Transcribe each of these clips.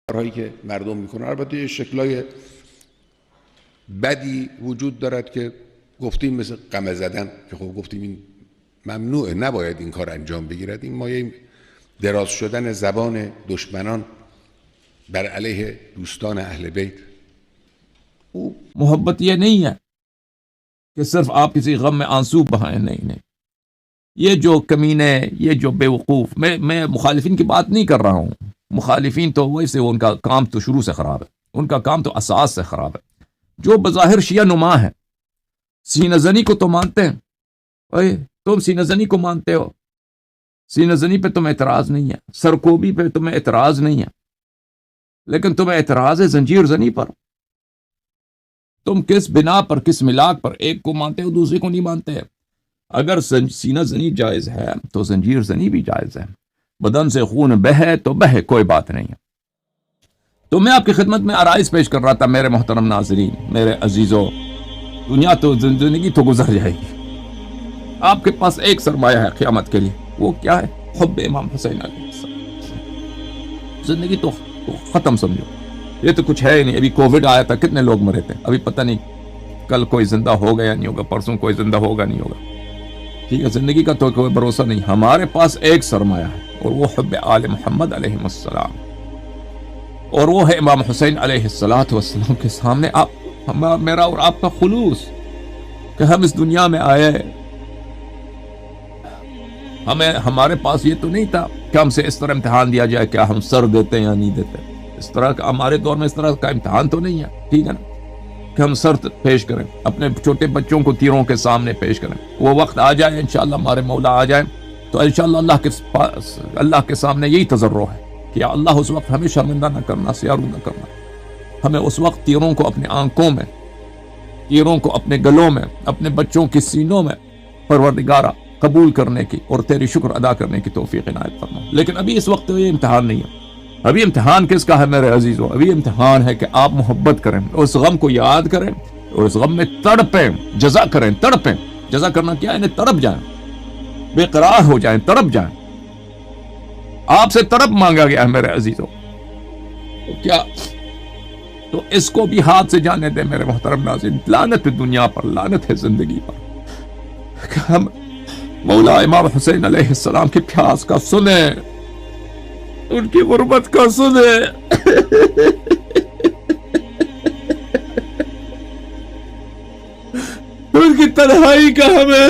کارهایی که مردم میکنن. البته یه شکلای بدی وجود دارد که گفتیم مثل قمه زدن که خب گفتیم این ممنوعه، نباید این کار انجام بگیرد. این مایه دراز شدن زبان دشمنان بر علیه دوستان اهل بیت. محبت یہ نہیں ہے کہ صرف آپ کسی غم میں آنسو بہائیں، نہیں، یہ جو کمینے، یہ جو بے وقوف، میں مخالفین کی بات نہیں کر رہا ہوں. مخالفین تو ویسے ان کا کام تو شروع سے خراب ہے، ان کا کام تو اساس سے خراب ہے. جو بظاہر شیعہ نما ہے، سینہ زنی کو تو مانتے ہیں. اوے تم سینہ زنی کو مانتے ہو، سینہ زنی پہ تمہیں اعتراض نہیں ہے، سرکوبی پہ تمہیں اعتراض نہیں ہے، لیکن تمہیں اعتراض ہے زنجیر زنی پر. تم کس بنا پر، کس ملاک پر ایک کو مانتے ہو دوسرے کو نہیں مانتے؟ اگر سینہ زنی جائز ہے تو زنجیر زنی بھی جائز ہے. بدن سے خون بہے تو بہے، کوئی بات نہیں ہے. تو میں آپ کی خدمت میں آرائز پیش کر رہا تھا میرے محترم ناظرین، میرے عزیزو. دنیا تو زندگی تو گزر جائے گی، آپ کے پاس ایک سرمایہ ہے قیامت کے لیے، وہ کیا ہے؟ حب امام حسین علیہ السلام. زندگی تو ختم سمجھو، یہ تو کچھ ہے ہی نہیں. ابھی کووڈ آیا تھا، کتنے لوگ مرے تھے، ابھی پتہ نہیں کل کوئی زندہ ہوگا یا نہیں ہوگا، پرسوں کوئی زندہ ہوگا نہیں ہوگا. ٹھیک ہے، زندگی کا تو کوئی بھروسہ نہیں. ہمارے پاس ایک سرمایہ ہے اور وہ حب آل محمد علیہ السلام، اور وہ ہے امام حسین علیہ السلام کے سامنے آپ میرا اور آپ کا خلوص کہ ہم اس دنیا میں آئے. ہمارے پاس یہ تو نہیں تھا کہ ہم سے اس طرح امتحان دیا جائے کیا ہم سر دیتے یا نہیں دیتے. اس طرح کا ہمارے دور میں اس طرح کا امتحان تو نہیں ہے، ٹھیک ہے نا، کہ ہم سر پیش کریں، اپنے چھوٹے بچوں کو تیروں کے سامنے پیش کریں. وہ وقت آ جائے انشاءاللہ، ہمارے مولا آ جائیں تو انشاءاللہ اللہ کے سامنے یہی تضرع ہے کہ یا اللہ اس وقت ہمیں شرمندہ نہ کرنا، سیارو نہ کرنا. ہمیں اس وقت تیروں کو اپنے آنکھوں میں، تیروں کو اپنے گلوں میں، اپنے بچوں کی سینوں میں پروردگارہ قبول کرنے کی اور تیری شکر ادا کرنے کی توفیق عنایت فرما. لیکن ابھی اس وقت یہ امتحان نہیں ہے. ابھی امتحان کس کا ہے میرے عزیزو؟ ابھی امتحان ہے کہ آپ محبت کریں، اس غم کو یاد کریں اور اس غم میں تڑپیں، جزا کریں، تڑپیں. جزا کرنا کیا ہے؟ انہیں تڑپ جائیں، بے قرار ہو جائیں، تڑپ جائیں. آپ سے تڑپ مانگا گیا ہے میرے عزیزو. کیا تو اس کو بھی ہاتھ سے جانے دیں میرے محترم ناظرین. لعنت ہے دنیا پر، لعنت ہے زندگی پر کہ ہم مولا امام حسین علیہ السلام کی پیاس کا سنیں، ان کی غربت کا سنیں. ان کی تنہائی کا ہمیں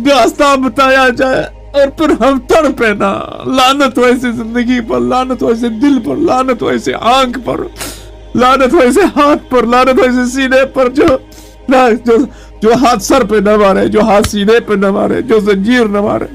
داستان بتایا جائے اور پھر ہم تڑپے نا. لعنت ہو ایسے زندگی پر، لعنت ہو ایسے دل پر، لعنت ہو ایسے آنکھ پر، لعنت ہو ایسے ہاتھ پر، لعنت ہو ایسے سینے پر جو ہاتھ سر پہ نہ مارے، جو ہاتھ سینے پہ نہ مارے، جو زنجیر نہ مارے.